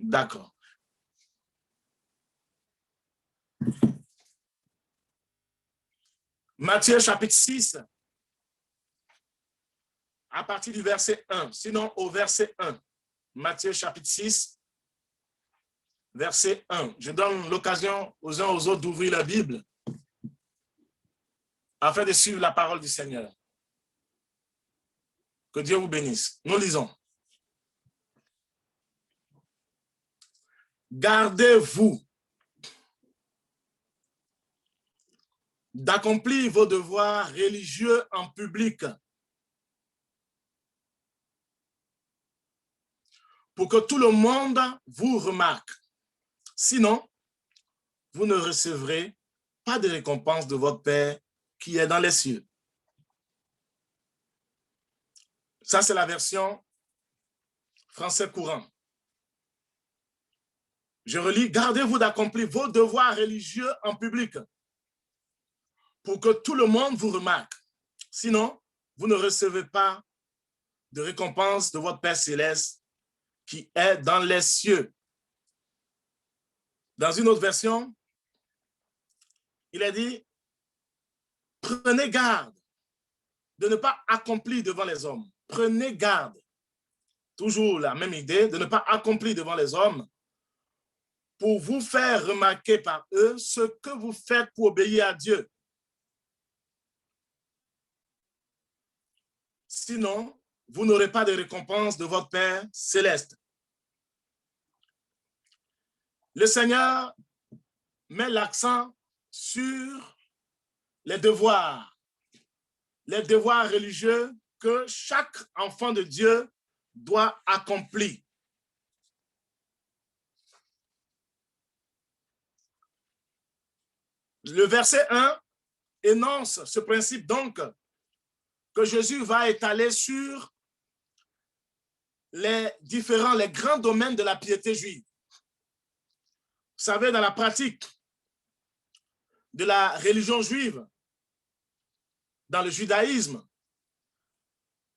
D'accord. Matthieu chapitre 6, à partir du verset 1, sinon au verset 1. Matthieu chapitre 6, verset 1. Je donne l'occasion aux uns aux autres d'ouvrir la Bible afin de suivre la parole du Seigneur. Que Dieu vous bénisse. Nous lisons. Gardez-vous d'accomplir vos devoirs religieux en public pour que tout le monde vous remarque. Sinon, vous ne recevrez pas de récompense de votre Père qui est dans les cieux. Ça, c'est la version français courant. Je relis, gardez-vous d'accomplir vos devoirs religieux en public pour que tout le monde vous remarque. Sinon, vous ne recevez pas de récompense de votre Père céleste qui est dans les cieux. Dans une autre version, il a dit, prenez garde de ne pas accomplir devant les hommes. Prenez garde, toujours la même idée, de ne pas accomplir devant les hommes pour vous faire remarquer par eux ce que vous faites pour obéir à Dieu. Sinon, vous n'aurez pas de récompense de votre Père céleste. Le Seigneur met l'accent sur les devoirs religieux que chaque enfant de Dieu doit accomplir. Le verset 1 énonce ce principe donc que Jésus va étaler sur les grands domaines de la piété juive. Vous savez, dans la pratique de la religion juive, dans le judaïsme,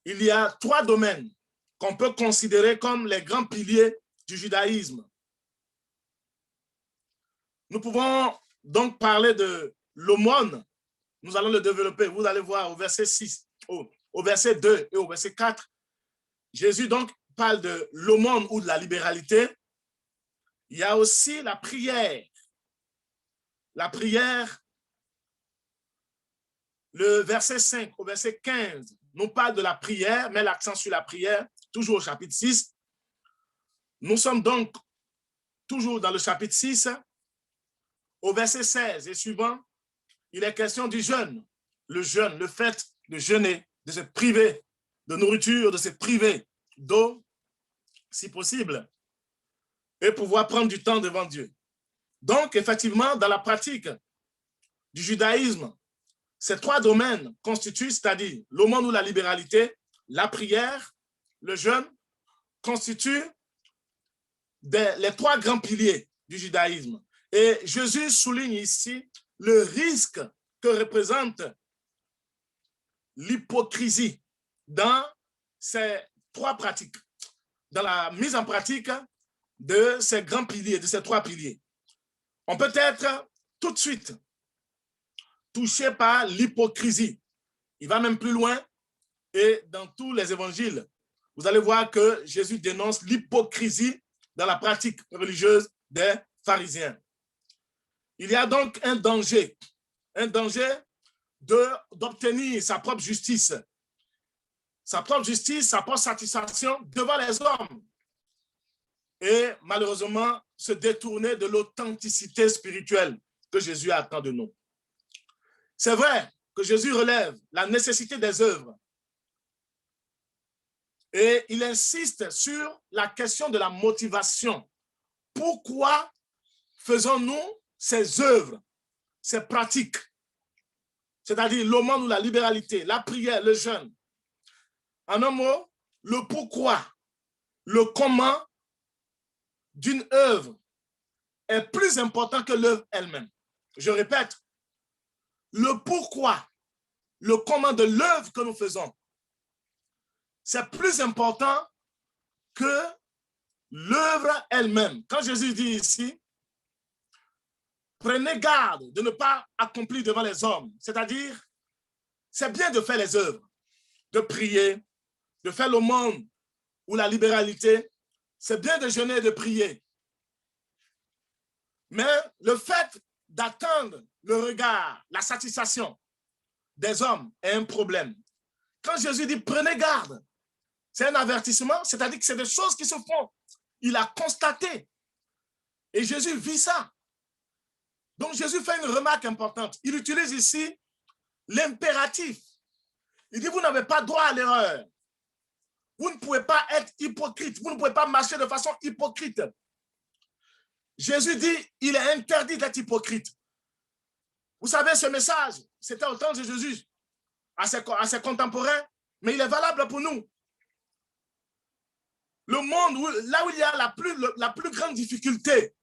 il y a 3 domaines qu'on peut considérer comme les grands piliers du judaïsme. Nous pouvons donc parler de l'aumône. Nous allons le développer. Vous allez voir au verset 6, au verset 2 et au verset 4. Jésus donc parle de l'aumône ou de la libéralité. Il y a aussi la prière. La prière, le verset 5 au verset 15, nous parle de la prière, met l'accent sur la prière, toujours au chapitre 6. Nous sommes donc toujours dans le chapitre 6. Au verset 16 et suivant, il est question du jeûne. Le jeûne, le fait de jeûner, de se priver de nourriture, de se priver d'eau, si possible, et pouvoir prendre du temps devant Dieu. Donc, effectivement, dans la pratique du judaïsme, ces 3 domaines constituent, c'est-à-dire l'aumône ou la libéralité, la prière, le jeûne, constituent les 3 grands piliers du judaïsme. Et Jésus souligne ici le risque que représente l'hypocrisie dans ces 3 pratiques, dans la mise en pratique de ces grands piliers, de ces 3 piliers. On peut être tout de suite touché par l'hypocrisie. Il va même plus loin et dans tous les évangiles, vous allez voir que Jésus dénonce l'hypocrisie dans la pratique religieuse des pharisiens. Il y a donc un danger d'obtenir sa propre justice, sa propre satisfaction devant les hommes et malheureusement se détourner de l'authenticité spirituelle que Jésus attend de nous. C'est vrai que Jésus relève la nécessité des œuvres et il insiste sur la question de la motivation. Pourquoi faisons-nous ces œuvres, ces pratiques, c'est-à-dire l'aumône ou la libéralité, la prière, le jeûne? En un mot, le pourquoi, le comment d'une œuvre est plus important que l'œuvre elle-même. Je répète, le pourquoi, le comment de l'œuvre que nous faisons, c'est plus important que l'œuvre elle-même. Quand Jésus dit ici, prenez garde de ne pas accomplir devant les hommes, c'est-à-dire, c'est bien de faire les œuvres, de prier, de faire l'aumône ou la libéralité, c'est bien de jeûner et de prier. Mais le fait d'attendre le regard, la satisfaction des hommes est un problème. Quand Jésus dit prenez garde, c'est un avertissement, c'est-à-dire que c'est des choses qui se font. Il a constaté. Et Jésus vit ça. Donc Jésus fait une remarque importante. Il utilise ici l'impératif. Il dit, vous n'avez pas droit à l'erreur. Vous ne pouvez pas être hypocrite. Vous ne pouvez pas marcher de façon hypocrite. Jésus dit, il est interdit d'être hypocrite. Vous savez, ce message, c'était au temps de Jésus, à ses contemporains, mais il est valable pour nous. Le monde, là où il y a la plus grande difficulté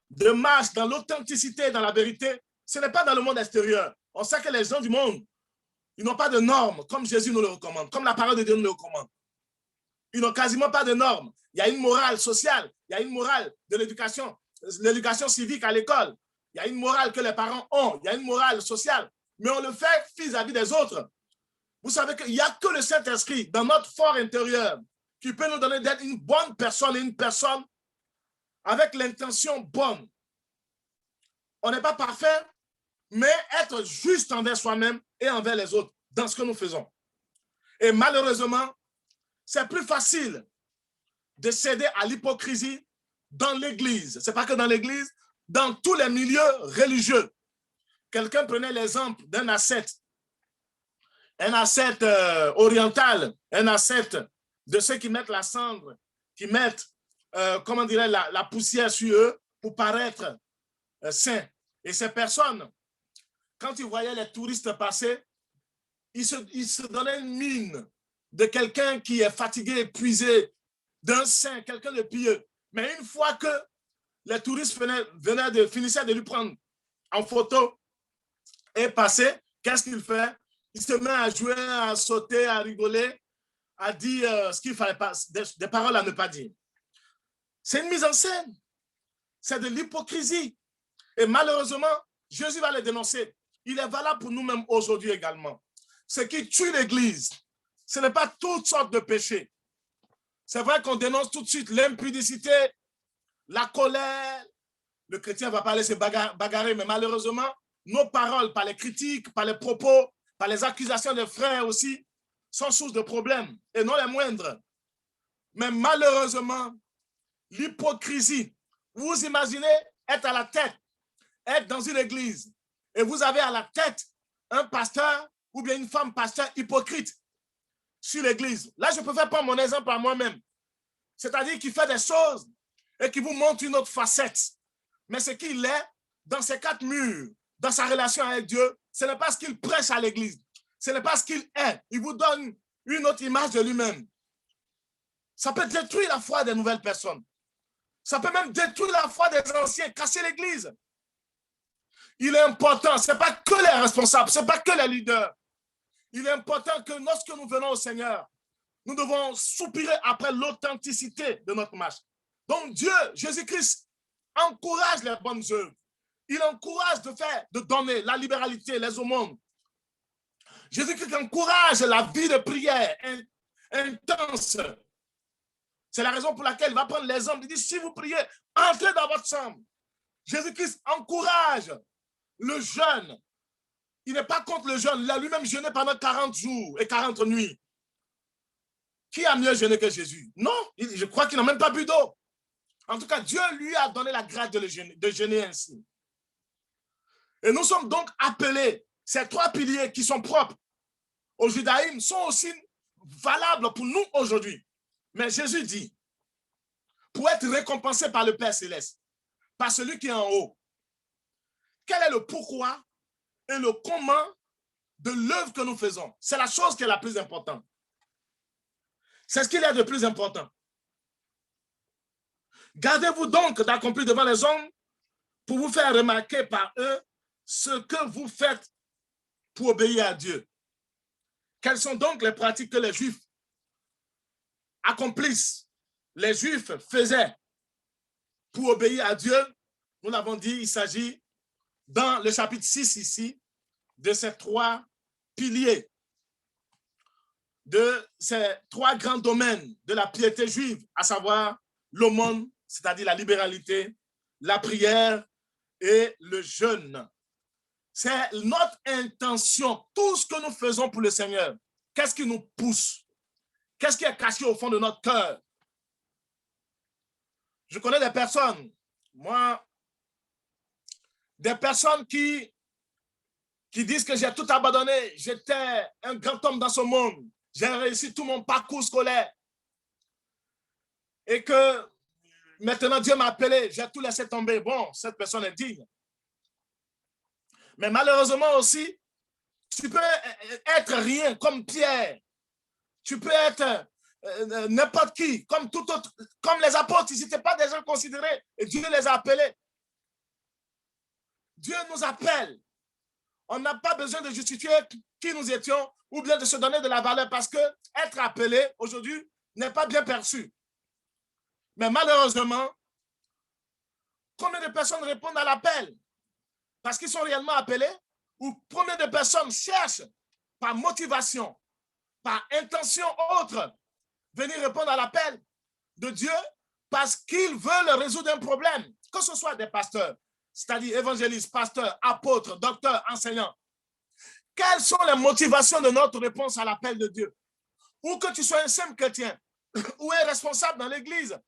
de marche dans l'authenticité, dans la vérité, ce n'est pas dans le monde extérieur. On sait que les gens du monde, ils n'ont pas de normes comme Jésus nous le recommande, comme la parole de Dieu nous le recommande. Ils n'ont quasiment pas de normes. Il y a une morale sociale, il y a une morale de l'éducation civique à l'école. Il y a une morale que les parents ont, il y a une morale sociale, mais on le fait vis-à-vis des autres. Vous savez qu'il n'y a que le Saint-Esprit dans notre fort intérieur qui peut nous donner d'être une bonne personne et une personne avec l'intention bonne. On n'est pas parfait, mais être juste envers soi-même et envers les autres dans ce que nous faisons. Et malheureusement, c'est plus facile de céder à l'hypocrisie dans l'Église. Ce n'est pas que dans l'Église, dans tous les milieux religieux. Quelqu'un prenait l'exemple d'un ascète, un ascète oriental, un ascète de ceux qui mettent la cendre, qui mettent, comment dirais la poussière sur eux pour paraître saints. Et ces personnes, quand ils voyaient les touristes passer, ils se donnaient une mine de quelqu'un qui est fatigué, épuisé, d'un saint, quelqu'un de pieux. Mais une fois que les touristes finissaient de lui prendre en photo et passer, qu'est-ce qu'il fait? Il se met à jouer, à sauter, à rigoler, à dire ce qu'il ne fallait pas, des paroles à ne pas dire. C'est une mise en scène. C'est de l'hypocrisie. Et malheureusement, Jésus va les dénoncer. Il est valable pour nous-mêmes aujourd'hui également. Ce qui tue l'Église, ce n'est pas toutes sortes de péchés. C'est vrai qu'on dénonce tout de suite l'impudicité, la colère. Le chrétien va pas aller se bagarrer, mais malheureusement, nos paroles, par les critiques, par les propos, par les accusations des frères aussi, sont source de problèmes, et non les moindres. Mais malheureusement, l'hypocrisie, vous imaginez être à la tête, être dans une église, et vous avez à la tête un pasteur ou bien une femme pasteur hypocrite sur l'église. Là, je peux faire prendre mon exemple à moi-même. C'est-à-dire qu'il fait des choses et qui vous montre une autre facette. Mais ce qu'il est dans ses quatre murs, dans sa relation avec Dieu, ce n'est pas ce qu'il prêche à l'église. Ce n'est pas ce qu'il est. Il vous donne une autre image de lui-même. Ça peut détruire la foi des nouvelles personnes. Ça peut même détruire la foi des anciens, casser l'église. Il est important, ce n'est pas que les responsables, ce n'est pas que les leaders. Il est important que lorsque nous venons au Seigneur, nous devons soupirer après l'authenticité de notre marche. Donc Dieu, Jésus-Christ, encourage les bonnes œuvres. Il encourage de donner la libéralité, les aumônes. Jésus-Christ encourage la vie de prière intense. C'est la raison pour laquelle il va prendre l'exemple. Il dit, si vous priez, entrez dans votre chambre. Jésus-Christ encourage le jeûne. Il n'est pas contre le jeûne. Il a lui-même jeûné pendant 40 jours et 40 nuits. Qui a mieux jeûné que Jésus? Non, je crois qu'il n'a même pas bu d'eau. En tout cas, Dieu lui a donné la grâce de jeûner ainsi. Et nous sommes donc appelés, ces trois piliers qui sont propres au judaïsme sont aussi valables pour nous aujourd'hui. Mais Jésus dit, pour être récompensé par le Père Céleste, par celui qui est en haut, quel est le pourquoi et le comment de l'œuvre que nous faisons? C'est la chose qui est la plus importante. C'est ce qu'il y a de plus important. Gardez-vous donc d'accomplir devant les hommes pour vous faire remarquer par eux ce que vous faites pour obéir à Dieu. Quelles sont donc les pratiques que les Juifs accomplissent les Juifs faisaient pour obéir à Dieu, nous l'avons dit, il s'agit dans le chapitre 6 ici, de ces 3 piliers, de ces 3 grands domaines de la piété juive, à savoir l'aumône, c'est-à-dire la libéralité, la prière et le jeûne. C'est notre intention, tout ce que nous faisons pour le Seigneur. Qu'est-ce qui nous pousse? Qu'est-ce qui est caché au fond de notre cœur? Je connais des personnes, moi, des personnes qui disent que j'ai tout abandonné, j'étais un grand homme dans ce monde, j'ai réussi tout mon parcours scolaire et que maintenant Dieu m'a appelé, j'ai tout laissé tomber. Bon, cette personne est digne. Mais malheureusement aussi, tu peux être rien comme Pierre, tu peux être n'importe qui, comme tout autre, comme les apôtres, ils n'étaient pas des gens considérés et Dieu les a appelés. Dieu nous appelle. On n'a pas besoin de justifier qui nous étions ou bien de se donner de la valeur parce que être appelé aujourd'hui n'est pas bien perçu. Mais malheureusement, combien de personnes répondent à l'appel parce qu'ils sont réellement appelés ou combien de personnes cherchent par motivation, par intention autre, venir répondre à l'appel de Dieu parce qu'ils veulent résoudre un problème, que ce soit des pasteurs, c'est-à-dire évangélistes, pasteurs, apôtres, docteurs, enseignants. Quelles sont les motivations de notre réponse à l'appel de Dieu? Ou que tu sois un simple chrétien, ou un responsable dans l'église,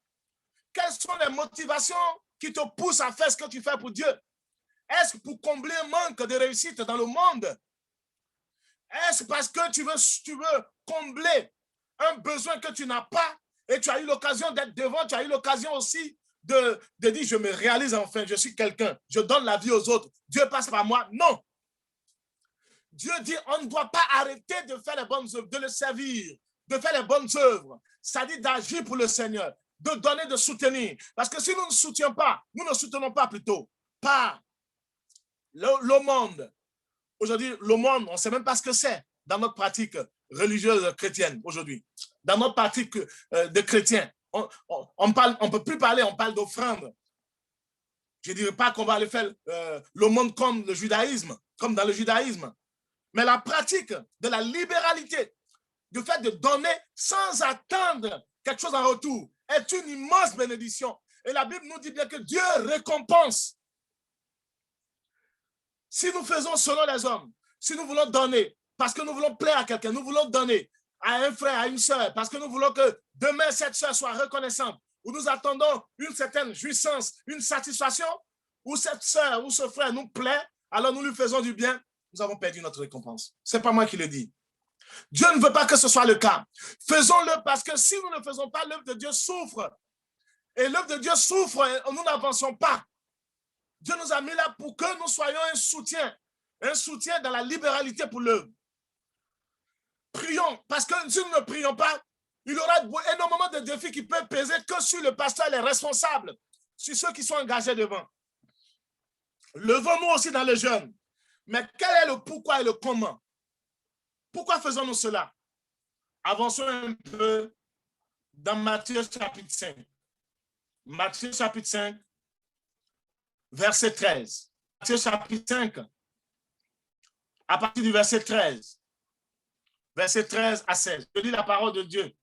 quelles sont les motivations qui te poussent à faire ce que tu fais pour Dieu? Est-ce pour combler un manque de réussite dans le monde? Est-ce parce que tu veux combler un besoin que tu n'as pas et tu as eu l'occasion d'être devant, tu as eu l'occasion aussi de dire je me réalise enfin, je suis quelqu'un, je donne la vie aux autres, Dieu passe par moi? Non. Dieu dit on ne doit pas arrêter de faire les bonnes œuvres, de le servir, de faire les bonnes œuvres, c'est-à-dire d'agir pour le Seigneur, de donner, de soutenir. Parce que si nous ne soutenons pas, nous ne soutenons pas plutôt, pas le monde. Aujourd'hui, le monde, on ne sait même pas ce que c'est dans notre pratique religieuse chrétienne aujourd'hui. Dans notre pratique de chrétien, on ne peut plus parler, on parle d'offrande. Je ne dirais pas qu'on va aller faire le monde comme le judaïsme, comme dans le judaïsme. Mais la pratique de la libéralité, du fait de donner sans attendre quelque chose en retour, est une immense bénédiction. Et la Bible nous dit bien que Dieu récompense. Si nous faisons selon les hommes, si nous voulons donner, parce que nous voulons plaire à quelqu'un, nous voulons donner à un frère, à une sœur, parce que nous voulons que demain cette sœur soit reconnaissante, ou nous attendons une certaine jouissance, une satisfaction, ou cette sœur ou ce frère nous plaît, alors nous lui faisons du bien, nous avons perdu notre récompense. Ce n'est pas moi qui le dis. Dieu ne veut pas que ce soit le cas. Faisons-le parce que si nous ne faisons pas, l'œuvre de Dieu souffre. Et l'œuvre de Dieu souffre et nous n'avançons pas. Dieu nous a mis là pour que nous soyons un soutien dans la libéralité pour l'œuvre. Prions, parce que si nous ne prions pas, il y aura énormément de défis qui peuvent peser que sur le pasteur, les responsables, sur ceux qui sont engagés devant. Levons-nous aussi dans le jeûne. Mais quel est le pourquoi et le comment? Pourquoi faisons-nous cela? Avançons un peu dans Matthieu chapitre 5. Matthieu chapitre 5, verset 13. Matthieu chapitre 5, à partir du verset 13. Verset 13 à 16. Je lis la parole de Dieu.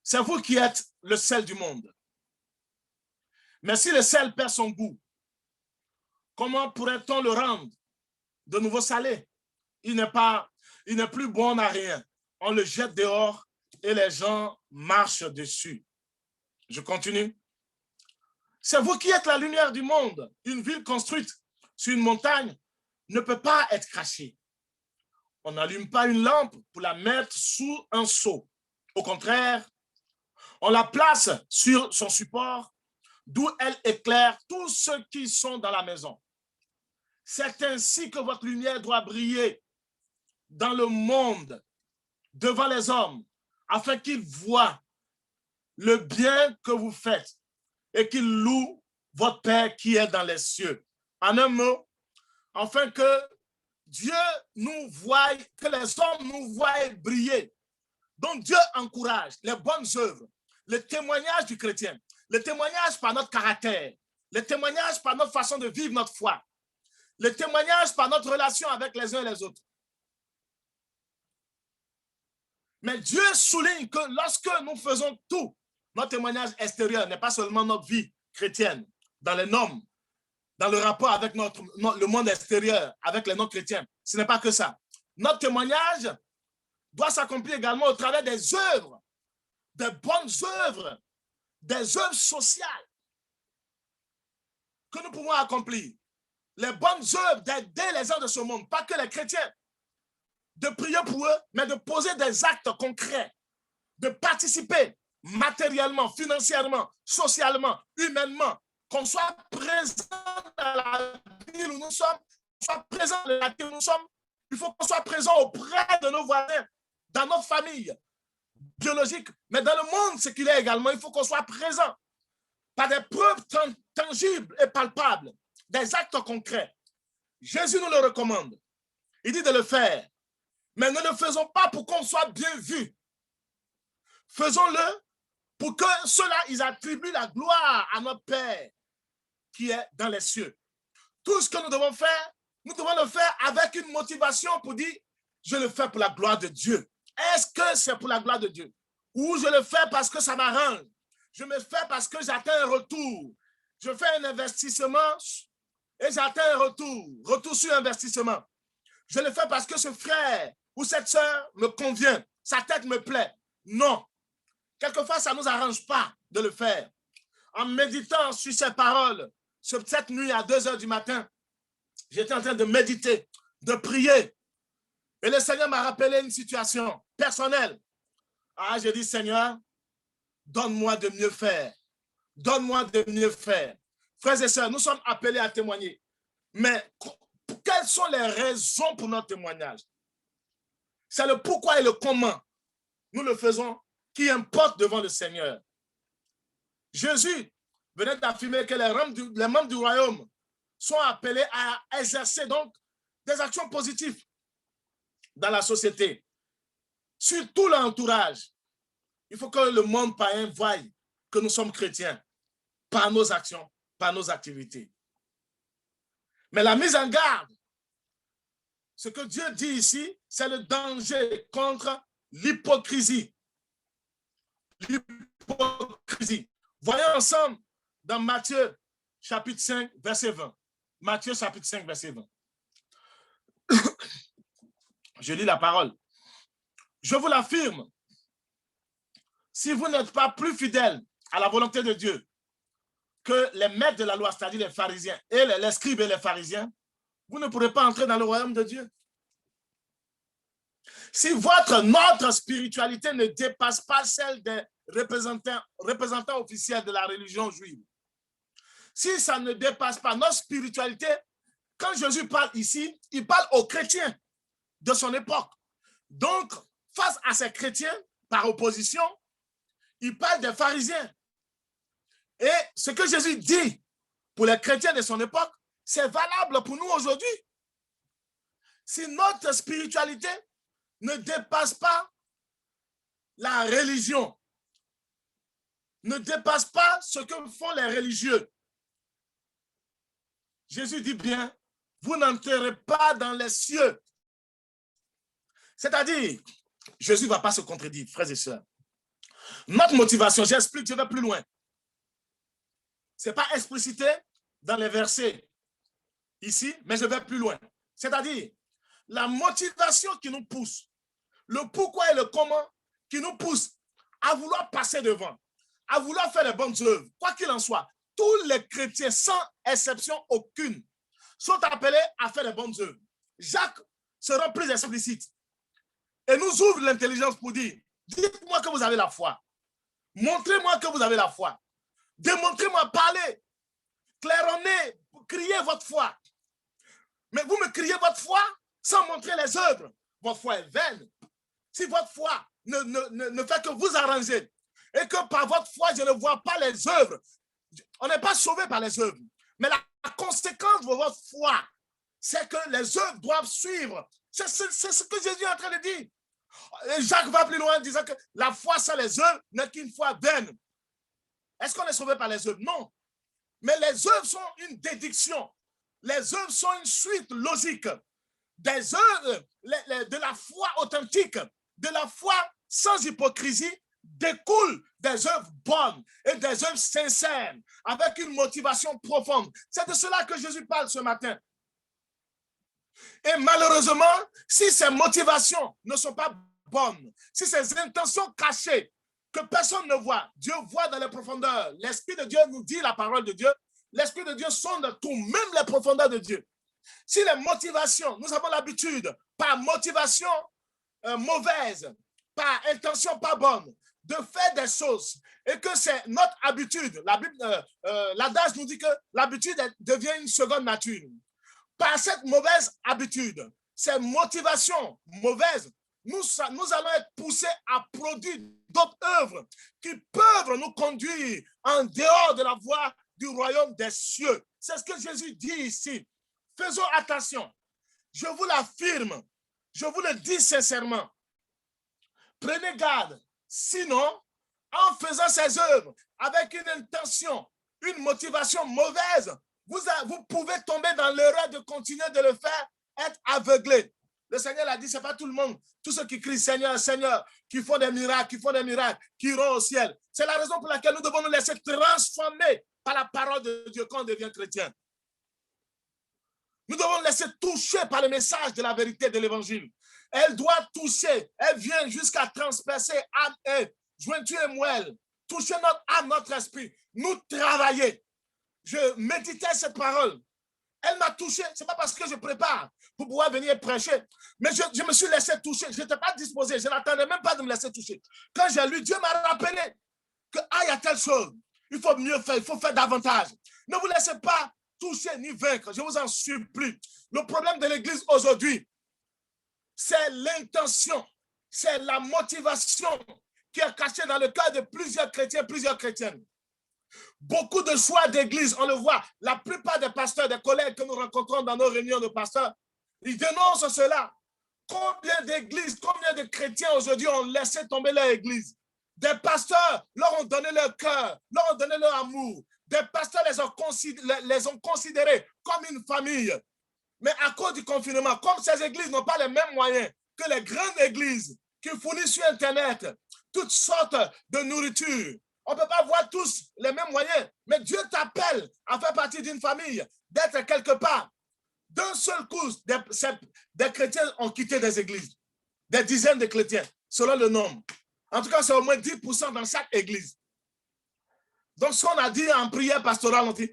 C'est vous qui êtes le sel du monde. Mais si le sel perd son goût, comment pourrait-on le rendre de nouveau salé? Il n'est plus bon à rien. On le jette dehors et les gens marchent dessus. Je continue. C'est vous qui êtes la lumière du monde. Une ville construite sur une montagne ne peut pas être cachée. On n'allume pas une lampe pour la mettre sous un seau. Au contraire, on la place sur son support, d'où elle éclaire tous ceux qui sont dans la maison. C'est ainsi que votre lumière doit briller dans le monde, devant les hommes, afin qu'ils voient le bien que vous faites et qu'ils louent votre Père qui est dans les cieux. En un mot, afin que Dieu nous voie, que les hommes nous voient briller Donc Dieu encourage les bonnes œuvres, le témoignage du chrétien, le témoignage par notre caractère, le témoignage par notre façon de vivre notre foi, le témoignage par notre relation avec les uns et les autres. Mais Dieu souligne que lorsque nous faisons tout, notre témoignage extérieur n'est pas seulement notre vie chrétienne, dans les normes, dans le rapport avec le monde extérieur, avec les non-chrétiens. Ce n'est pas que ça. Notre témoignage doit s'accomplir également au travers des œuvres, des bonnes œuvres, des œuvres sociales que nous pouvons accomplir. Les bonnes œuvres d'aider les gens de ce monde, pas que les chrétiens, de prier pour eux, mais de poser des actes concrets, de participer matériellement, financièrement, socialement, humainement, qu'on soit présent dans la ville où nous sommes, qu'on soit présent dans la ville où nous sommes. Il faut qu'on soit présent auprès de nos voisins, dans notre famille biologique, mais dans le monde séculaire également, il faut qu'on soit présent par des preuves tangibles et palpables, des actes concrets. Jésus nous le recommande. Il dit de le faire, mais ne le faisons pas pour qu'on soit bien vu. Faisons-le pour que ceux-là, ils attribuent la gloire à notre Père qui est dans les cieux. Tout ce que nous devons faire, nous devons le faire avec une motivation pour dire, je le fais pour la gloire de Dieu. Est-ce que c'est pour la gloire de Dieu? Ou je le fais parce que ça m'arrange? Je me fais parce que j'attends un retour. Je fais un investissement et j'attends un retour sur investissement. Je le fais parce que ce frère ou cette sœur me convient, sa tête me plaît. Non. Quelquefois, ça ne nous arrange pas de le faire. En méditant sur ces paroles, cette nuit à 2 heures du matin, j'étais en train de méditer, de prier. Et le Seigneur m'a rappelé une situation personnelle. Ah, j'ai dit, Seigneur, donne-moi de mieux faire. Donne-moi de mieux faire. Frères et sœurs, nous sommes appelés à témoigner. Mais quelles sont les raisons pour notre témoignage? C'est le pourquoi et le comment nous le faisons qui importe devant le Seigneur. Jésus venait d'affirmer que les membres du royaume sont appelés à exercer donc des actions positives dans la société. Sur tout l'entourage, il faut que le monde païen voie que nous sommes chrétiens par nos actions, par nos activités. Mais la mise en garde, ce que Dieu dit ici, c'est le danger contre l'hypocrisie. L'hypocrisie. Voyons ensemble dans Matthieu chapitre 5, verset 20. Matthieu chapitre 5, verset 20. Je lis la parole. Je vous l'affirme, si vous n'êtes pas plus fidèles à la volonté de Dieu que les maîtres de la loi, c'est-à-dire les pharisiens et les scribes et les pharisiens, vous ne pourrez pas entrer dans le royaume de Dieu. Si notre spiritualité ne dépasse pas celle des représentants officiels de la religion juive, si ça ne dépasse pas notre spiritualité, quand Jésus parle ici, il parle aux chrétiens de son époque. Donc, face à ces chrétiens, par opposition, il parle des pharisiens. Et ce que Jésus dit pour les chrétiens de son époque, c'est valable pour nous aujourd'hui. Si notre spiritualité ne dépasse pas la religion, ne dépasse pas ce que font les religieux, Jésus dit bien, vous n'entrerez pas dans les cieux. C'est-à-dire, Jésus ne va pas se contredire, frères et sœurs. Notre motivation, j'explique, je vais plus loin. Ce n'est pas explicité dans les versets ici, mais je vais plus loin. C'est-à-dire, la motivation qui nous pousse, le pourquoi et le comment qui nous pousse à vouloir passer devant, à vouloir faire les bonnes œuvres, quoi qu'il en soit. Tous les chrétiens, sans exception aucune, sont appelés à faire les bonnes œuvres. Jacques sera plus explicite et nous ouvre l'intelligence pour dire, dites-moi que vous avez la foi. Montrez-moi que vous avez la foi. Démontrez-moi, parlez, claironnez, criez votre foi. Mais vous me criez votre foi sans montrer les œuvres. Votre foi est vaine. Si votre foi ne fait que vous arranger et que par votre foi, je ne vois pas les œuvres, on n'est pas sauvé par les œuvres. Mais la conséquence de votre foi, c'est que les œuvres doivent suivre. C'est ce que Jésus est en train de dire. Et Jacques va plus loin en disant que la foi sans les œuvres n'est qu'une foi vaine. Est-ce qu'on est sauvé par les œuvres? Non. Mais les œuvres sont une déduction. Les œuvres sont une suite logique des œuvres, de la foi authentique, de la foi sans hypocrisie, découle des œuvres bonnes et des œuvres sincères, avec une motivation profonde. C'est de cela que Jésus parle ce matin. Et malheureusement, si ces motivations ne sont pas bonnes, si ces intentions cachées que personne ne voit, Dieu voit dans les profondeurs. L'Esprit de Dieu nous dit la parole de Dieu. L'Esprit de Dieu sonde tout, même les profondeurs de Dieu. Si les motivations, nous avons l'habitude, par motivation mauvaise, par intention pas bonne, de faire des choses, et que c'est notre habitude, l'adage nous dit que l'habitude devient une seconde nature. Par cette mauvaise habitude, ces motivations mauvaises, nous allons être poussés à produire d'autres œuvres qui peuvent nous conduire en dehors de la voie du royaume des cieux. C'est ce que Jésus dit ici. Faisons attention. Je vous l'affirme. Je vous le dis sincèrement. Prenez garde. Sinon, en faisant ces œuvres avec une intention, une motivation mauvaise, vous pouvez tomber dans l'erreur de continuer de le faire, être aveuglé. Le Seigneur l'a dit, ce n'est pas tout le monde. Tous ceux qui crient Seigneur, Seigneur, qui font des miracles, qui iront au ciel. C'est la raison pour laquelle nous devons nous laisser transformer par la parole de Dieu quand on devient chrétien. Nous devons nous laisser toucher par le message de la vérité de l'évangile. Elle doit toucher, elle vient jusqu'à transpercer âme et jointure et moelle, toucher notre âme, notre esprit, nous travailler. Je méditais cette parole. Elle m'a touché, ce n'est pas parce que je prépare pour pouvoir venir prêcher, mais je me suis laissé toucher, je n'étais pas disposé, je n'attendais même pas de me laisser toucher. Quand j'ai lu, Dieu m'a rappelé que il y a telle chose, il faut mieux faire, il faut faire davantage. Ne vous laissez pas toucher ni vaincre, je vous en supplie. Le problème de l'Église aujourd'hui, c'est l'intention, c'est la motivation qui est cachée dans le cœur de plusieurs chrétiens, plusieurs chrétiennes. Beaucoup de choix d'église, on le voit, la plupart des pasteurs, des collègues que nous rencontrons dans nos réunions de pasteurs, ils dénoncent cela. Combien d'églises, combien de chrétiens aujourd'hui ont laissé tomber leur église? Des pasteurs leur ont donné leur cœur, leur ont donné leur amour. Des pasteurs les ont considérés comme une famille. Mais à cause du confinement, comme ces églises n'ont pas les mêmes moyens que les grandes églises qui fournissent sur Internet toutes sortes de nourriture, on ne peut pas voir tous les mêmes moyens, mais Dieu t'appelle à faire partie d'une famille, d'être quelque part. D'un seul coup, des chrétiens ont quitté des églises, des dizaines de chrétiens, selon le nombre. En tout cas, c'est au moins 10% dans chaque église. Donc, ce qu'on a dit en prière pastorale, on dit,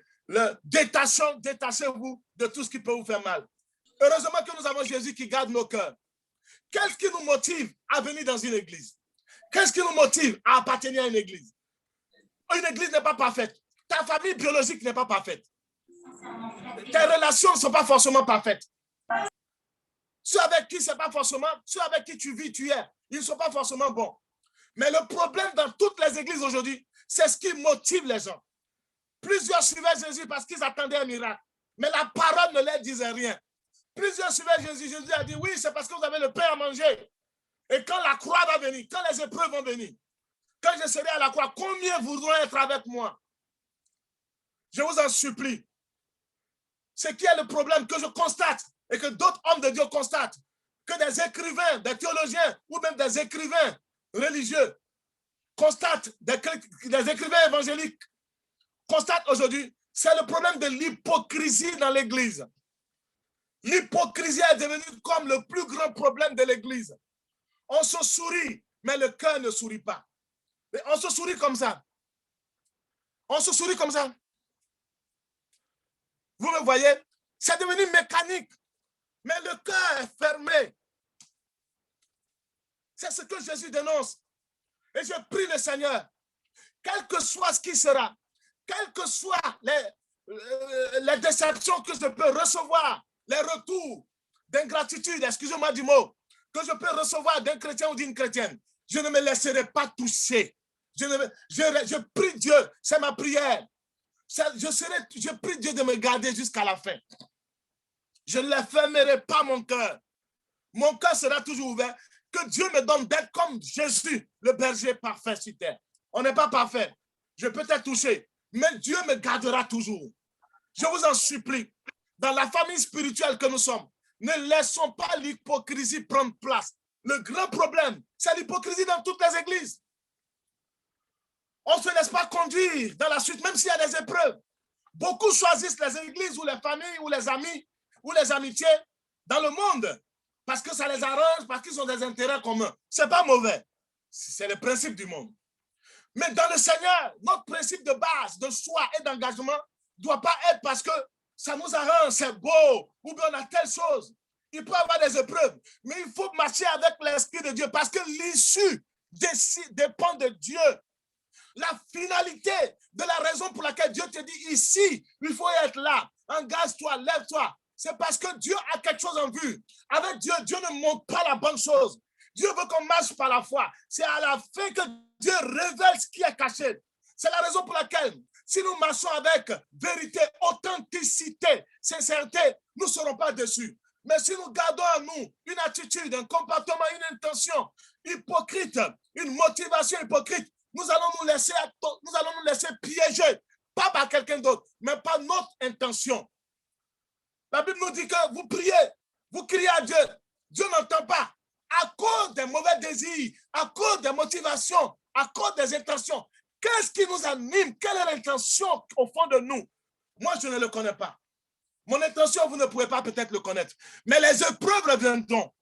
détachez-vous de tout ce qui peut vous faire mal. Heureusement que nous avons Jésus qui garde nos cœurs. Qu'est-ce qui nous motive à venir dans une église? Qu'est-ce qui nous motive à appartenir à une église? Une église n'est pas parfaite. Ta famille biologique n'est pas parfaite. Tes relations ne sont pas forcément parfaites. Ceux avec qui c'est pas forcément, ceux avec qui tu vis, tu es, ils ne sont pas forcément bons. Mais le problème dans toutes les églises aujourd'hui, c'est ce qui motive les gens. Plusieurs suivaient Jésus parce qu'ils attendaient un miracle. Mais la parole ne leur disait rien. Plusieurs suivaient Jésus. Jésus a dit, oui, c'est parce que vous avez le pain à manger. Et quand la croix va venir, quand les épreuves vont venir, quand je serai à la croix, combien voudront être avec moi? Je vous en supplie. Ce qui est le problème que je constate et que d'autres hommes de Dieu constatent, que des écrivains, des théologiens ou même des écrivains religieux constatent, des écrivains évangéliques constatent aujourd'hui, c'est le problème de l'hypocrisie dans l'Église. L'hypocrisie est devenue comme le plus grand problème de l'Église. On se sourit, mais le cœur ne sourit pas. On se sourit comme ça. On se sourit comme ça. Vous me voyez? C'est devenu mécanique. Mais le cœur est fermé. C'est ce que Jésus dénonce. Et je prie le Seigneur, quel que soit ce qui sera, quelles que soient les déceptions que je peux recevoir, les retours d'ingratitude, excusez-moi du mot, que je peux recevoir d'un chrétien ou d'une chrétienne, je ne me laisserai pas toucher. Je prie Dieu, c'est ma prière. Je prie Dieu de me garder jusqu'à la fin. Je ne fermerai pas mon cœur. Mon cœur sera toujours ouvert. Que que Dieu me donne d'être comme Jésus, le berger parfait sur terre. On n'est pas parfait. Je peux être touché, mais Dieu me gardera toujours. Je vous en supplie, dans la famille spirituelle que nous sommes, ne laissons pas l'hypocrisie prendre place. Le grand problème, c'est l'hypocrisie dans toutes les églises. On ne se laisse pas conduire dans la suite, même s'il y a des épreuves. Beaucoup choisissent les églises ou les familles ou les amis ou les amitiés dans le monde parce que ça les arrange, parce qu'ils ont des intérêts communs. Ce n'est pas mauvais. C'est le principe du monde. Mais dans le Seigneur, notre principe de base, de choix et d'engagement ne doit pas être parce que ça nous arrange, c'est beau, ou bien on a telle chose. Il peut y avoir des épreuves, mais il faut marcher avec l'Esprit de Dieu parce que l'issue dépend de Dieu. La finalité de la raison pour laquelle Dieu te dit ici, il faut être là, engage-toi, lève-toi. C'est parce que Dieu a quelque chose en vue. Avec Dieu, Dieu ne montre pas la bonne chose. Dieu veut qu'on marche par la foi. C'est à la fin que Dieu révèle ce qui est caché. C'est la raison pour laquelle, si nous marchons avec vérité, authenticité, sincérité, nous ne serons pas déçus. Mais si nous gardons en nous une attitude, un comportement, une intention hypocrite, une motivation hypocrite, nous allons nous laisser piéger, pas par quelqu'un d'autre, mais par notre intention. La Bible nous dit que vous priez, vous criez à Dieu. Dieu n'entend pas. À cause des mauvais désirs, à cause des motivations, à cause des intentions. Qu'est-ce qui nous anime? Quelle est l'intention au fond de nous? Moi, je ne le connais pas. Mon intention, vous ne pouvez pas peut-être le connaître. Mais les épreuves viendront.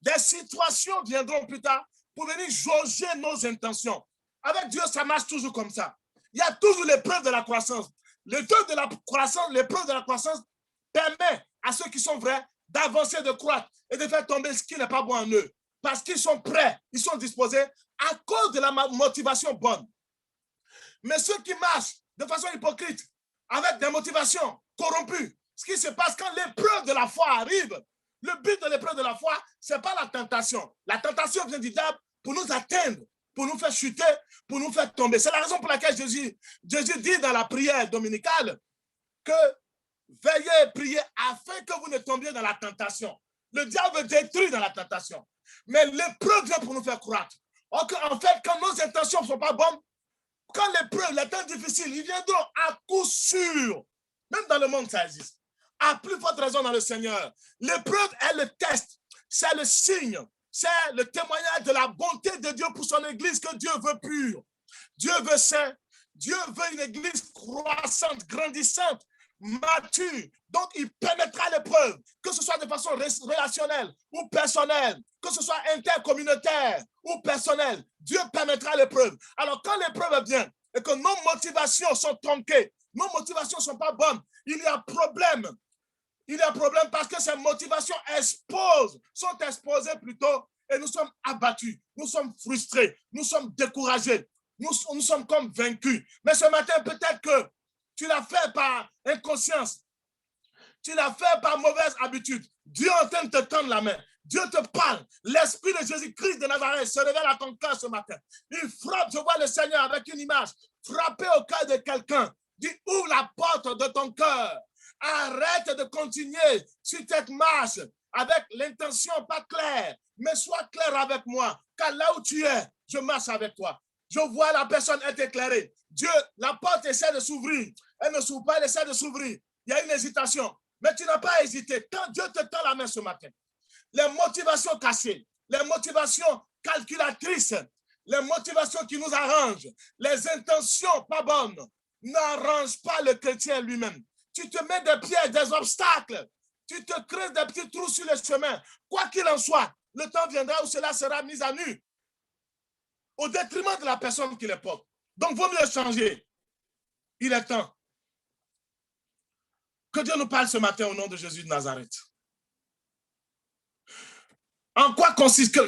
Des situations viendront plus tard pour venir jauger nos intentions. Avec Dieu, ça marche toujours comme ça. Il y a toujours l'épreuve de la croissance. L'épreuve de la croissance permet à ceux qui sont vrais d'avancer, de croître et de faire tomber ce qui n'est pas bon en eux. Parce qu'ils sont prêts, ils sont disposés à cause de la motivation bonne. Mais ceux qui marchent de façon hypocrite, avec des motivations corrompues, ce qui se passe quand l'épreuve de la foi arrive, le but de l'épreuve de la foi, ce n'est pas la tentation. La tentation vient du diable pour nous atteindre, pour nous faire chuter, pour nous faire tomber. C'est la raison pour laquelle Jésus dit dans la prière dominicale que veillez et priez afin que vous ne tombiez dans la tentation. Le diable veut détruire dans la tentation. Mais l'épreuve vient pour nous faire croître. En fait, quand nos intentions ne sont pas bonnes, quand l'épreuve, les temps difficiles, ils viendront à coup sûr. Même dans le monde, ça existe. À plus forte raison dans le Seigneur. L'épreuve est le test. C'est le signe. C'est le témoignage de la bonté de Dieu pour son Église que Dieu veut pure. Dieu veut saint. Dieu veut une Église croissante, grandissante, mature. Donc, il permettra l'épreuve, que ce soit de façon relationnelle ou personnelle, que ce soit intercommunautaire ou personnelle. Dieu permettra l'épreuve. Alors, quand l'épreuve vient et que nos motivations sont tronquées, nos motivations ne sont pas bonnes, il y a problème. Il y a problème parce que ces motivations sont exposées plutôt et nous sommes abattus, nous sommes frustrés, nous sommes découragés, nous sommes comme vaincus. Mais ce matin, peut-être que tu l'as fait par inconscience, tu l'as fait par mauvaise habitude. Dieu est en train de te tendre la main. Dieu te parle. L'Esprit de Jésus-Christ de Nazareth se révèle à ton cœur ce matin. Il frappe, je vois le Seigneur avec une image, frapper au cœur de quelqu'un. Dis, ouvre la porte de ton cœur. Arrête de continuer sur cette marche avec l'intention pas claire, mais sois clair avec moi, car là où tu es, je marche avec toi. Je vois la personne être éclairée. Dieu, la porte essaie de s'ouvrir. Elle ne s'ouvre pas, elle essaie de s'ouvrir. Il y a une hésitation, mais tu n'as pas hésité. Quand Dieu te tend la main ce matin, les motivations cachées, les motivations calculatrices, les motivations qui nous arrangent, les intentions pas bonnes, n'arrangent pas le chrétien lui-même. Tu te mets des pièges, des obstacles. Tu te crées des petits trous sur le chemin. Quoi qu'il en soit, le temps viendra où cela sera mis à nu au détriment de la personne qui les porte. Donc, il vaut mieux changer. Il est temps. Que Dieu nous parle ce matin au nom de Jésus de Nazareth. En quoi consiste...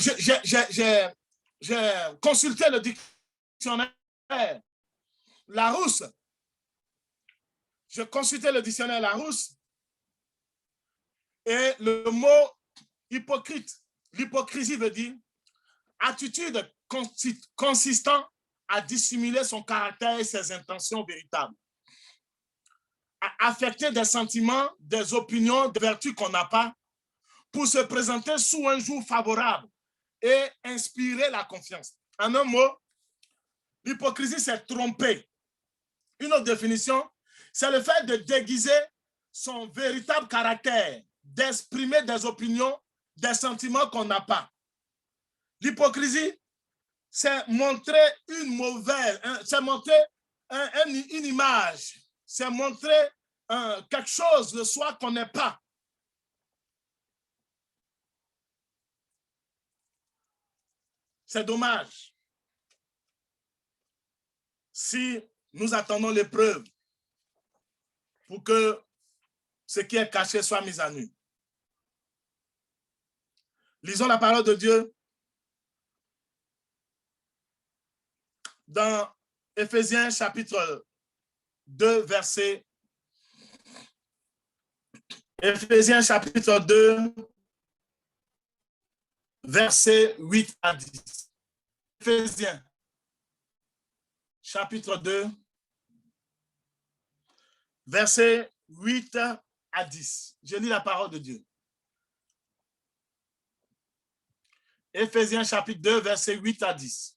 J'ai consulté le dictionnaire Larousse. J'ai consulté le dictionnaire Larousse et le mot hypocrite, l'hypocrisie veut dire attitude consistant à dissimuler son caractère et ses intentions véritables, à affecter des sentiments, des opinions, des vertus qu'on n'a pas pour se présenter sous un jour favorable et inspirer la confiance. En un mot, l'hypocrisie, c'est tromper. Une autre définition, c'est le fait de déguiser son véritable caractère, d'exprimer des opinions, des sentiments qu'on n'a pas. L'hypocrisie, c'est montrer une mauvaise, c'est montrer une image, c'est montrer quelque chose de soi qu'on n'est pas. C'est dommage si nous attendons l'épreuve pour que ce qui est caché soit mis à nu. Lisons la parole de Dieu dans Éphésiens chapitre 2, verset Éphésiens chapitre 2, verset 8 à 10. Éphésiens chapitre 2, verset 8 à 10. Je lis la parole de Dieu. Éphésiens chapitre 2, verset 8 à 10.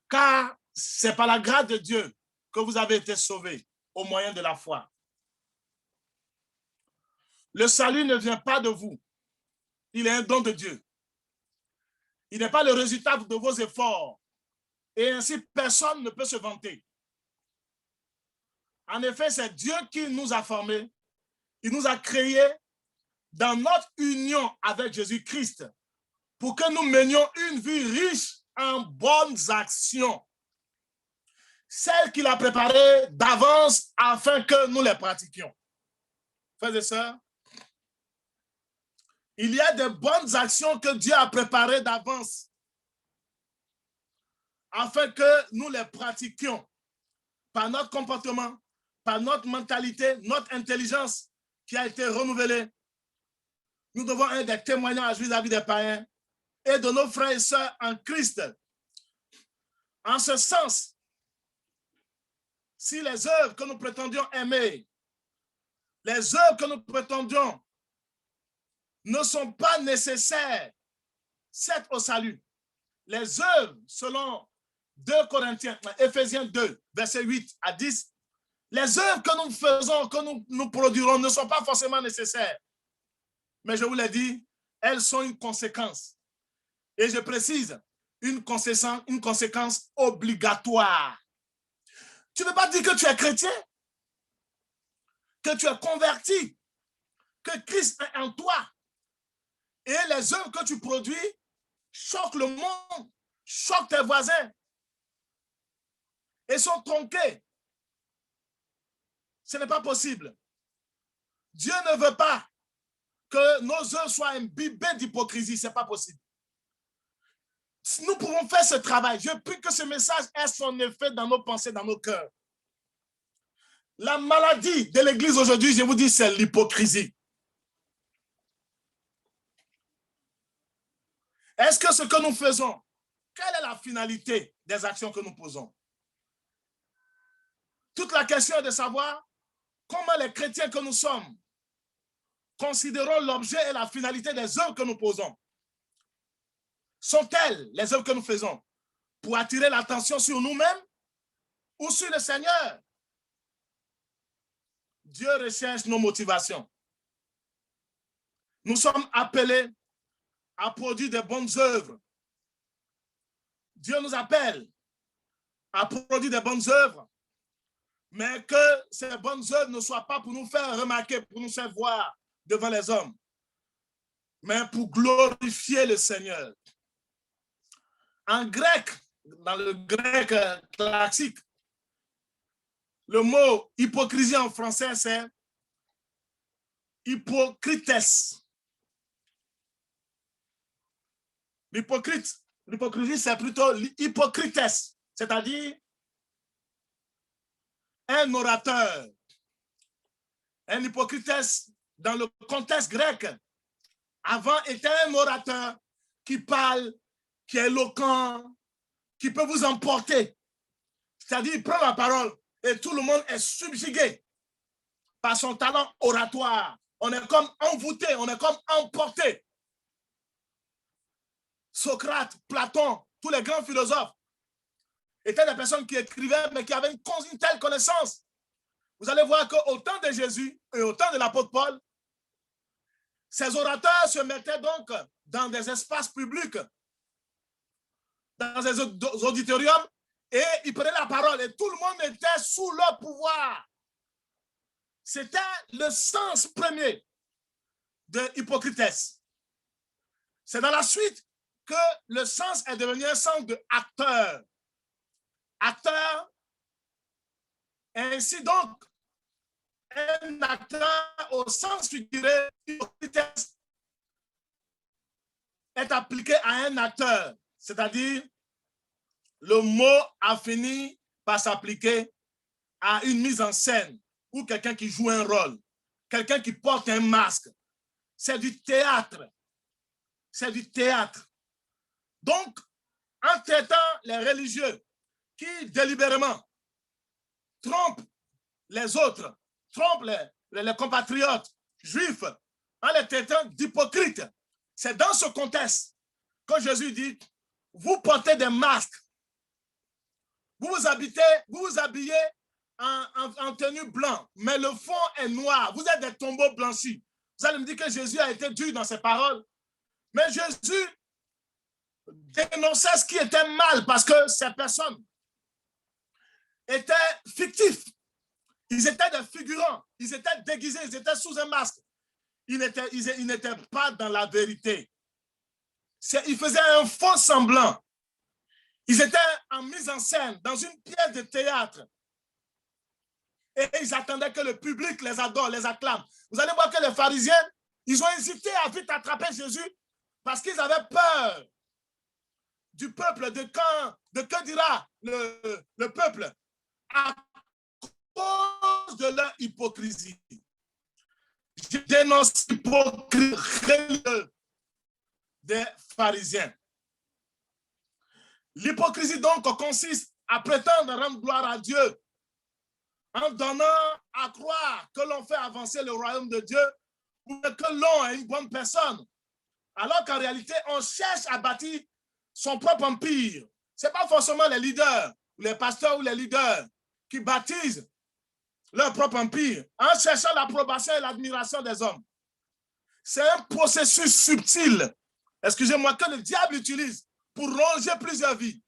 Car c'est par la grâce de Dieu que vous avez été sauvés au moyen de la foi. Le salut ne vient pas de vous. Il est un don de Dieu. Il n'est pas le résultat de vos efforts. Et ainsi, personne ne peut se vanter. En effet, c'est Dieu qui nous a formés. Il nous a créés dans notre union avec Jésus-Christ pour que nous menions une vie riche en bonnes actions. Celles qu'il a préparées d'avance afin que nous les pratiquions. Frères et sœurs, il y a de bonnes actions que Dieu a préparées d'avance afin que nous les pratiquions par notre comportement, par notre mentalité, notre intelligence qui a été renouvelée. Nous devons être des témoignages vis-à-vis des païens et de nos frères et sœurs en Christ. En ce sens, si les œuvres que nous prétendions aimer, les œuvres que nous prétendions ne sont pas nécessaires, c'est au salut. Les œuvres, selon 2 Corinthiens, Éphésiens 2, verset 8 à 10, les œuvres que nous faisons, que nous produirons ne sont pas forcément nécessaires. Mais je vous l'ai dit, elles sont une conséquence. Et je précise, une conséquence obligatoire. Tu ne peux pas dire que tu es chrétien, que tu es converti, que Christ est en toi. Et les œuvres que tu produis choquent le monde, choquent tes voisins et sont tronquées. Ce n'est pas possible. Dieu ne veut pas que nos œuvres soient imbibées d'hypocrisie. Ce n'est pas possible. Nous pouvons faire ce travail. Je prie que ce message ait son effet dans nos pensées, dans nos cœurs. La maladie de l'Église aujourd'hui, je vous dis, c'est l'hypocrisie. Est-ce que ce que nous faisons, quelle est la finalité des actions que nous posons? Toute la question est de savoir comment les chrétiens que nous sommes considérons l'objet et la finalité des œuvres que nous posons. Sont-elles les œuvres que nous faisons pour attirer l'attention sur nous-mêmes ou sur le Seigneur? Dieu recherche nos motivations. Nous sommes appelés à produire de bonnes œuvres. Dieu nous appelle à produire de bonnes œuvres, mais que ces bonnes œuvres ne soient pas pour nous faire remarquer, pour nous faire voir devant les hommes, mais pour glorifier le Seigneur. En grec, dans le grec classique, le mot hypocrisie en français, c'est hypocrites. L'hypocrisie, c'est plutôt hypocrites, c'est-à-dire un orateur. Un hypocrite, dans le contexte grec, avant était un orateur qui parle, qui est éloquent, qui peut vous emporter. C'est-à-dire, il prend la parole et tout le monde est subjugué par son talent oratoire. On est comme envoûté, on est comme emporté. Socrate, Platon, tous les grands philosophes étaient des personnes qui écrivaient, mais qui avaient une telle connaissance. Vous allez voir qu'au temps de Jésus et au temps de l'apôtre Paul, ces orateurs se mettaient donc dans des espaces publics, dans des auditoriums, et ils prenaient la parole et tout le monde était sous leur pouvoir. C'était le sens premier de Hippocrates. C'est dans la suite que le sens est devenu un sens de acteur. Acteur, ainsi donc, un acteur au sens figuré, Hippocrates est appliqué à un acteur, c'est-à-dire le mot a fini par s'appliquer à une mise en scène ou quelqu'un qui joue un rôle, quelqu'un qui porte un masque. C'est du théâtre. C'est du théâtre. Donc, en traitant les religieux qui délibérément trompent les autres, trompent les compatriotes juifs, en les traitant d'hypocrites, c'est dans ce contexte que Jésus dit, vous portez des masques, vous vous habillez en tenue blanche, mais le fond est noir, vous êtes des tombeaux blanchis. Vous allez me dire que Jésus a été dur dans ses paroles, mais Jésus dénonçait ce qui était mal parce que ces personnes étaient fictifs. Ils étaient des figurants, ils étaient déguisés, ils étaient sous un masque. Ils n'étaient pas dans la vérité. Ils faisaient un faux semblant. Ils étaient en mise en scène dans une pièce de théâtre. Et ils attendaient que le public les adore, les acclame. Vous allez voir que les pharisiens, ils ont hésité à vite attraper Jésus parce qu'ils avaient peur du peuple, de que dira le peuple à cause de leur hypocrisie. Je dénonce l'hypocrisie des pharisiens. L'hypocrisie donc consiste à prétendre rendre gloire à Dieu en donnant à croire que l'on fait avancer le royaume de Dieu ou que l'on est une bonne personne, alors qu'en réalité, on cherche à bâtir son propre empire. Ce n'est pas forcément les leaders, les pasteurs ou les leaders qui bâtissent leur propre empire en cherchant l'approbation et l'admiration des hommes. C'est un processus subtil, excusez-moi, que le diable utilise pour ronger plusieurs vies.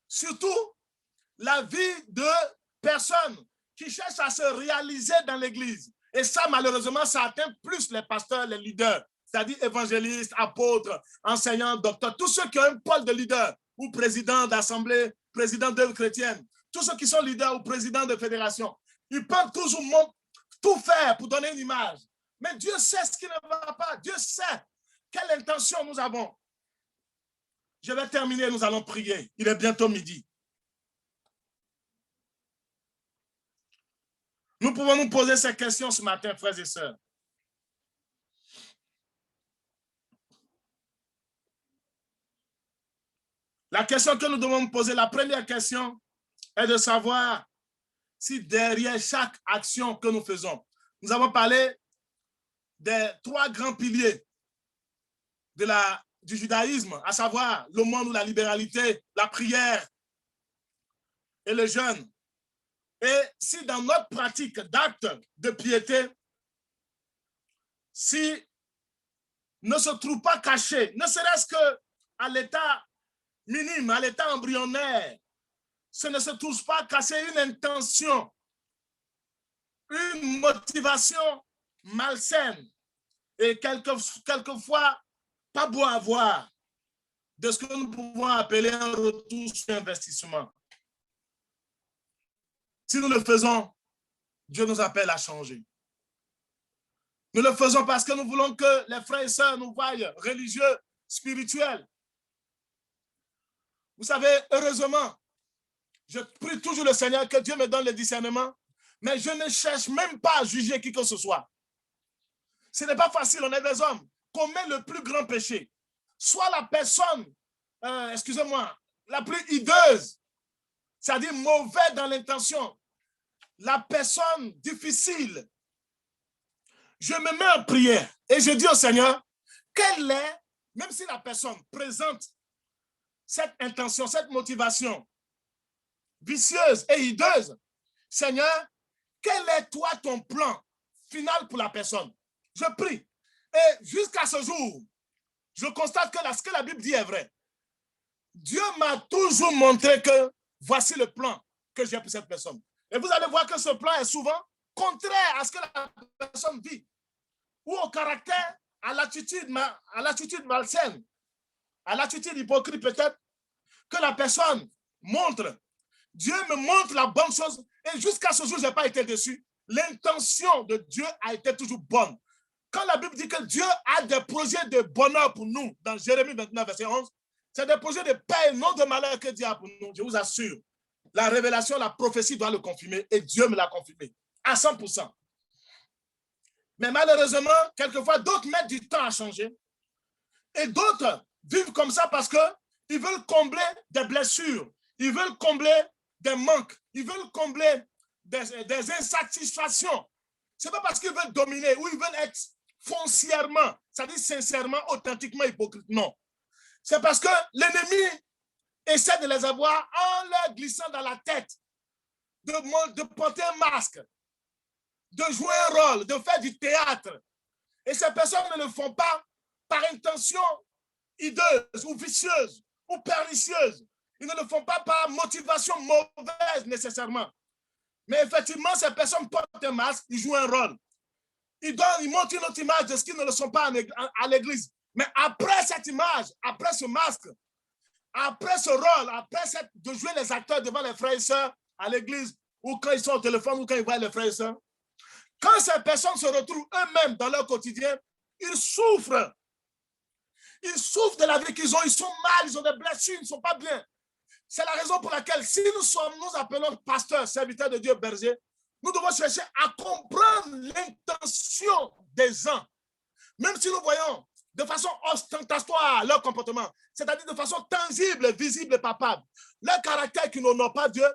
Surtout la vie de personnes qui cherchent à se réaliser dans l'Église. Et ça, malheureusement, ça atteint plus les pasteurs, les leaders, c'est-à-dire évangélistes, apôtres, enseignants, docteurs, tous ceux qui ont un pôle de leader ou président d'assemblée, président d'œuvre chrétienne, tous ceux qui sont leaders ou présidents de fédération. Ils peuvent toujours tout faire pour donner une image. Mais Dieu sait ce qui ne va pas. Dieu sait quelle intention nous avons. Je vais terminer, nous allons prier. Il est bientôt midi. Nous pouvons nous poser ces questions ce matin, frères et sœurs. La question que nous devons nous poser, la première question est de savoir si derrière chaque action que nous faisons, nous avons parlé des 3 grands piliers du judaïsme, à savoir l'aumône ou la libéralité, la prière et le jeûne. Et si dans notre pratique d'actes de piété, si ne se trouve pas caché, ne serait-ce qu'à l'état minime, à l'état embryonnaire, ce ne se trouve pas caché une intention, une motivation malsaine et quelquefois pas beau à voir de ce que nous pouvons appeler un retour sur investissement. Si nous le faisons, Dieu nous appelle à changer. Nous le faisons parce que nous voulons que les frères et sœurs nous voient religieux, spirituels. Vous savez, heureusement, je prie toujours le Seigneur que Dieu me donne le discernement, mais je ne cherche même pas à juger qui que ce soit. Ce n'est pas facile, on est des hommes. Commet le plus grand péché. Soit la personne, excusez-moi, la plus hideuse, c'est-à-dire mauvais dans l'intention, la personne difficile. Je me mets en prière et je dis au Seigneur, quelle est même si la personne présente cette intention, cette motivation vicieuse et hideuse, Seigneur, quel est toi ton plan final pour la personne? Je prie. Et jusqu'à ce jour, je constate que ce que la Bible dit est vrai. Dieu m'a toujours montré que voici le plan que j'ai pour cette personne. Et vous allez voir que ce plan est souvent contraire à ce que la personne vit, ou au caractère, à l'attitude malsaine, à l'attitude hypocrite peut-être, que la personne montre. Dieu me montre la bonne chose et jusqu'à ce jour, je n'ai pas été déçu. L'intention de Dieu a été toujours bonne. Quand la Bible dit que Dieu a des projets de bonheur pour nous, dans Jérémie 29, verset 11, c'est des projets de paix, non de malheur que Dieu a pour nous. Je vous assure, la révélation, la prophétie doit le confirmer et Dieu me l'a confirmé à 100%. Mais malheureusement, quelquefois, d'autres mettent du temps à changer et d'autres vivent comme ça parce qu'ils veulent combler des blessures, ils veulent combler des manques, ils veulent combler des insatisfactions. Ce n'est pas parce qu'ils veulent dominer ou ils veulent être foncièrement, c'est-à-dire sincèrement, authentiquement hypocrite. Non. C'est parce que l'ennemi essaie de les avoir en leur glissant dans la tête, de porter un masque, de jouer un rôle, de faire du théâtre. Et ces personnes ne le font pas par intention hideuse ou vicieuse ou pernicieuse. Ils ne le font pas par motivation mauvaise nécessairement. Mais effectivement, ces personnes portent un masque, ils jouent un rôle. Ils montrent une autre image de ce qu'ils ne le sont pas à l'église. Mais après cette image, après ce masque, après ce rôle, après de jouer les acteurs devant les frères et sœurs à l'église, ou quand ils sont au téléphone, ou quand ils voient les frères et sœurs, quand ces personnes se retrouvent eux-mêmes dans leur quotidien, ils souffrent. Ils souffrent de la vie qu'ils ont, ils sont mal, ils ont des blessures, ils ne sont pas bien. C'est la raison pour laquelle, si nous appelons pasteurs, serviteurs de Dieu, bergers, nous devons chercher à comprendre l'intention des gens. Même si nous voyons de façon ostentatoire leur comportement, c'est-à-dire de façon tangible, visible et palpable, leur caractère qui n'honore pas Dieu,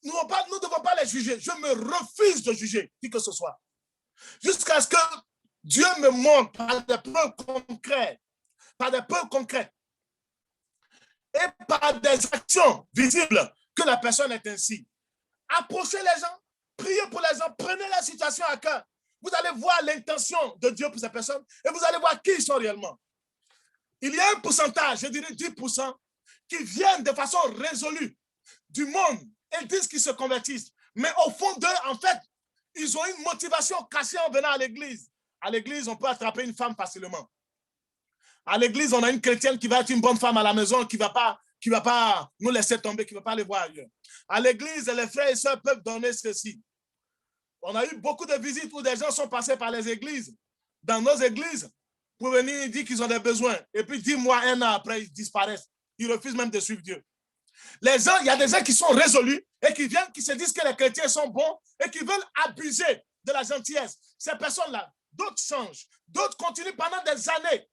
nous ne devons pas les juger. Je me refuse de juger qui que ce soit. Jusqu'à ce que Dieu me montre par des preuves concrètes, et par des actions visibles que la personne est ainsi. Approchez les gens, priez pour les gens, prenez la situation à cœur. Vous allez voir l'intention de Dieu pour ces personnes et vous allez voir qui ils sont réellement. Il y a un pourcentage, je dirais 10%, qui viennent de façon résolue du monde et disent qu'ils se convertissent. Mais au fond d'eux, en fait, ils ont une motivation cachée en venant à l'église. À l'église, on peut attraper une femme facilement. À l'église, on a une chrétienne qui va être une bonne femme à la maison, qui ne va pas nous laisser tomber, qui ne va pas aller voir ailleurs. À l'église, les frères et sœurs peuvent donner ceci. On a eu beaucoup de visites où des gens sont passés par les églises, dans nos églises, pour venir dire qu'ils ont des besoins. Et puis 10 mois, 1 an après, ils disparaissent. Ils refusent même de suivre Dieu. Les gens, il y a des gens qui sont résolus et qui viennent, qui se disent que les chrétiens sont bons et qui veulent abuser de la gentillesse. Ces personnes-là, d'autres changent, d'autres continuent pendant des années.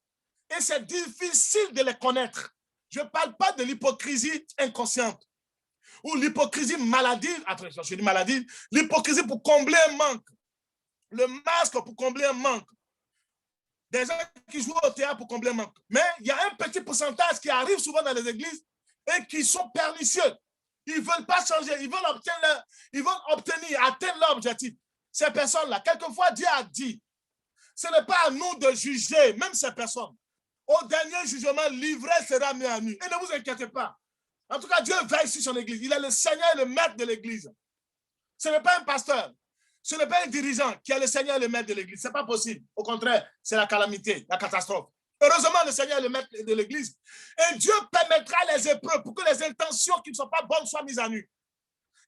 Et c'est difficile de les connaître. Je ne parle pas de l'hypocrisie inconsciente ou l'hypocrisie maladive. Attention, je dis maladive. L'hypocrisie pour combler un manque. Le masque pour combler un manque. Des gens qui jouent au théâtre pour combler un manque. Mais il y a un petit pourcentage qui arrive souvent dans les églises et qui sont pernicieux. Ils ne veulent pas changer. Ils veulent obtenir, atteindre leur objectif. Ces personnes-là, quelquefois, Dieu a dit, ce n'est pas à nous de juger, même ces personnes. Au dernier jugement, l'ivraie sera mis à nu. Et ne vous inquiétez pas. En tout cas, Dieu veille sur son église. Il est le Seigneur et le maître de l'église. Ce n'est pas un pasteur. Ce n'est pas un dirigeant qui est le Seigneur et le maître de l'église. Ce n'est pas possible. Au contraire, c'est la calamité, la catastrophe. Heureusement, le Seigneur est le maître de l'église. Et Dieu permettra les épreuves pour que les intentions qui ne sont pas bonnes soient mises à nu.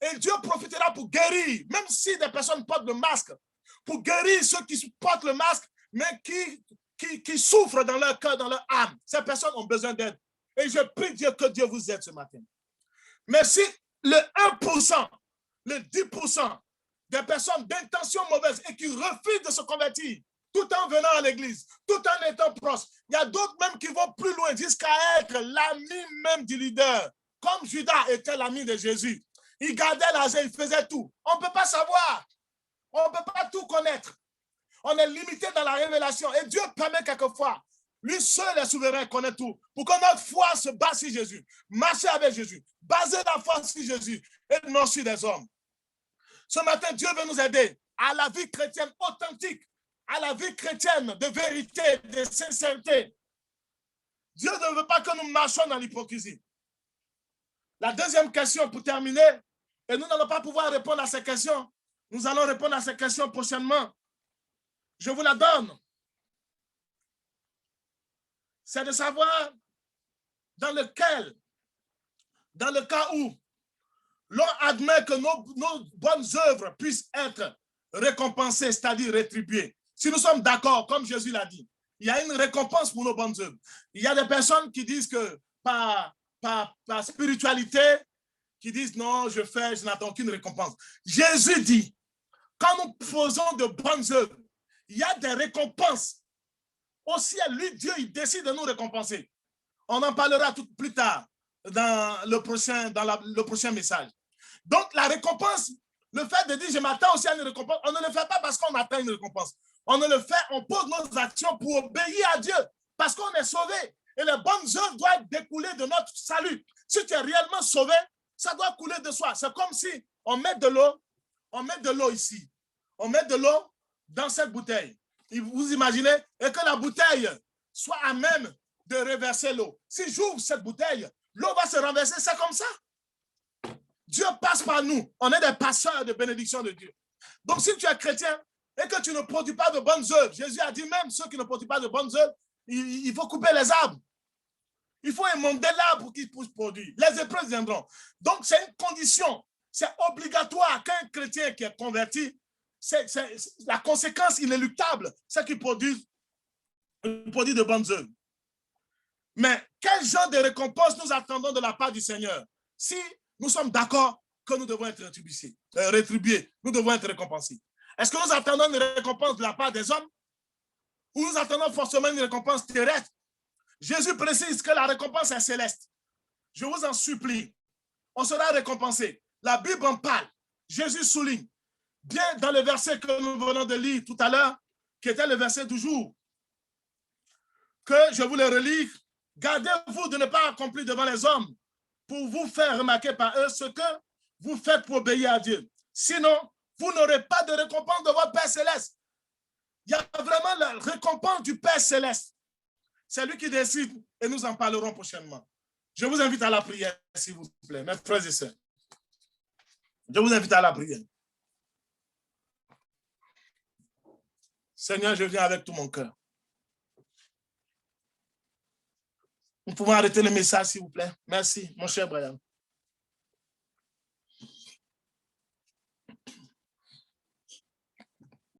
Et Dieu profitera pour guérir, même si des personnes portent le masque, pour guérir ceux qui portent le masque, mais qui souffrent dans leur cœur, dans leur âme. Ces personnes ont besoin d'aide. Et je prie Dieu que Dieu vous aide ce matin. Mais si le 1%, le 10% des personnes d'intention mauvaise et qui refusent de se convertir, tout en venant à l'église, tout en étant proches, il y a d'autres même qui vont plus loin jusqu'à être l'ami même du leader. Comme Judas était l'ami de Jésus. Il gardait l'argent, il faisait tout. On ne peut pas savoir. On ne peut pas tout connaître. On est limité dans la révélation. Et Dieu permet quelquefois Lui seul est souverain, connaît tout. Pour que notre foi se base sur Jésus. Marcher avec Jésus. Baser la foi sur Jésus et non sur des hommes. Ce matin, Dieu veut nous aider à la vie chrétienne authentique, à la vie chrétienne de vérité, de sincérité. Dieu ne veut pas que nous marchions dans l'hypocrisie. La deuxième question pour terminer, et nous n'allons pas pouvoir répondre à ces questions. Nous allons répondre à ces questions prochainement. Je vous la donne. C'est de savoir dans le cas où l'on admet que nos bonnes œuvres puissent être récompensées, c'est-à-dire rétribuées. Si nous sommes d'accord, comme Jésus l'a dit, il y a une récompense pour nos bonnes œuvres. Il y a des personnes qui disent que par spiritualité, qui disent non, je n'attends aucune récompense. Jésus dit, quand nous faisons de bonnes œuvres, il y a des récompenses. Au ciel, lui, Dieu, il décide de nous récompenser. On en parlera plus tard dans le prochain message. Donc, la récompense, le fait de dire je m'attends aussi à une récompense, on ne le fait pas parce qu'on attend une récompense. On ne le fait, on pose nos actions pour obéir à Dieu parce qu'on est sauvé. Et les bonnes œuvres doivent découler de notre salut. Si tu es réellement sauvé, ça doit couler de soi. C'est comme si on met de l'eau ici. On met de l'eau dans cette bouteille. Vous imaginez? Et que la bouteille soit à même de reverser l'eau. Si j'ouvre cette bouteille, l'eau va se renverser. C'est comme ça. Dieu passe par nous. On est des passeurs de bénédiction de Dieu. Donc, si tu es chrétien et que tu ne produis pas de bonnes œuvres, Jésus a dit même ceux qui ne produisent pas de bonnes œuvres, il faut couper les arbres. Il faut émonder l'arbre pour qu'il puisse produire. Les épreuves viendront. Donc, c'est une condition. C'est obligatoire qu'un chrétien qui est converti, la conséquence inéluctable, c'est qu'il produit de bonnes œuvres. Mais quel genre de récompense nous attendons de la part du Seigneur? Si nous sommes d'accord que nous devons être rétribués, nous devons être récompensés. Est-ce que nous attendons une récompense de la part des hommes? Ou nous attendons forcément une récompense terrestre? Jésus précise que la récompense est céleste. Je vous en supplie, on sera récompensé. La Bible en parle. Jésus souligne, bien dans le verset que nous venons de lire tout à l'heure, qui était le verset du jour, que je vous le relis. Gardez-vous de ne pas accomplir devant les hommes pour vous faire remarquer par eux ce que vous faites pour obéir à Dieu. Sinon, vous n'aurez pas de récompense de votre Père Céleste. Il y a vraiment la récompense du Père Céleste. C'est lui qui décide et nous en parlerons prochainement. Je vous invite à la prière, s'il vous plaît, mes frères et sœurs. Je vous invite à la prière. Seigneur, je viens avec tout mon cœur. Nous pouvons arrêter le message, s'il vous plaît. Merci, mon cher Brian.